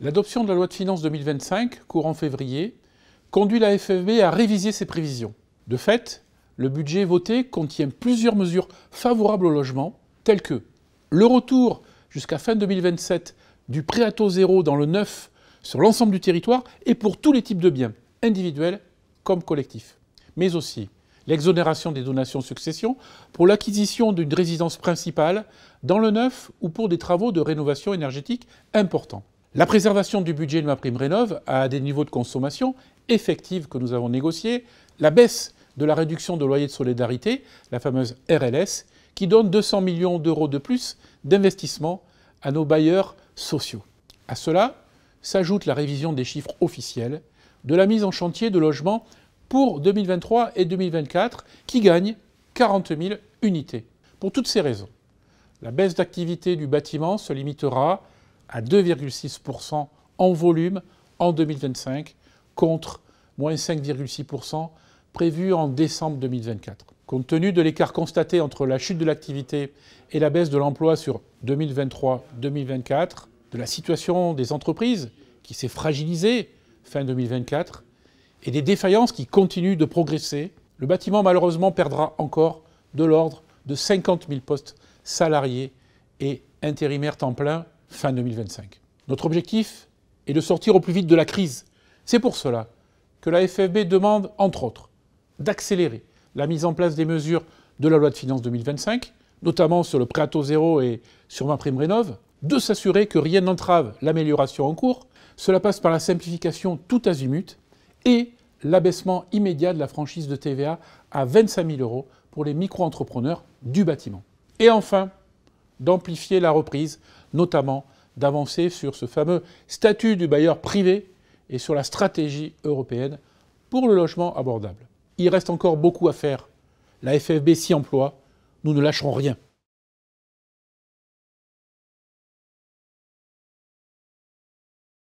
L'adoption de la loi de finances 2025, courant février, conduit la FFB à réviser ses prévisions. De fait, le budget voté contient plusieurs mesures favorables au logement, telles que le retour jusqu'à fin 2027 du prêt à taux zéro dans le neuf sur l'ensemble du territoire et pour tous les types de biens, individuels comme collectifs, mais aussi l'exonération des donations succession pour l'acquisition d'une résidence principale dans le neuf ou pour des travaux de rénovation énergétique importants. La préservation du budget de MaPrimeRénov' à des niveaux de consommation effectifs que nous avons négociés, la baisse de la réduction de loyer de solidarité, la fameuse RLS, qui donne 200 millions d'euros de plus d'investissement à nos bailleurs sociaux. À cela s'ajoute la révision des chiffres officiels de la mise en chantier de logements pour 2023 et 2024 qui gagne 40 000 unités. Pour toutes ces raisons, la baisse d'activité du bâtiment se limitera à 2,6% en volume en 2025 contre moins 5,6% prévu en décembre 2024. Compte tenu de l'écart constaté entre la chute de l'activité et la baisse de l'emploi sur 2023-2024, de la situation des entreprises qui s'est fragilisée fin 2024 et des défaillances qui continuent de progresser, le bâtiment malheureusement perdra encore de l'ordre de 50 000 postes salariés et intérimaires temps plein fin 2025. Notre objectif est de sortir au plus vite de la crise. C'est pour cela que la FFB demande, entre autres, d'accélérer la mise en place des mesures de la loi de finances 2025, notamment sur le prêt à taux zéro et sur MaPrimeRénov', de s'assurer que rien n'entrave l'amélioration en cours. Cela passe par la simplification tout azimut et l'abaissement immédiat de la franchise de TVA à 25 000 € pour les micro-entrepreneurs du bâtiment. Et enfin, d'amplifier la reprise, notamment d'avancer sur ce fameux statut du bailleur privé et sur la stratégie européenne pour le logement abordable. Il reste encore beaucoup à faire. La FFB s'y emploie. Nous ne lâcherons rien.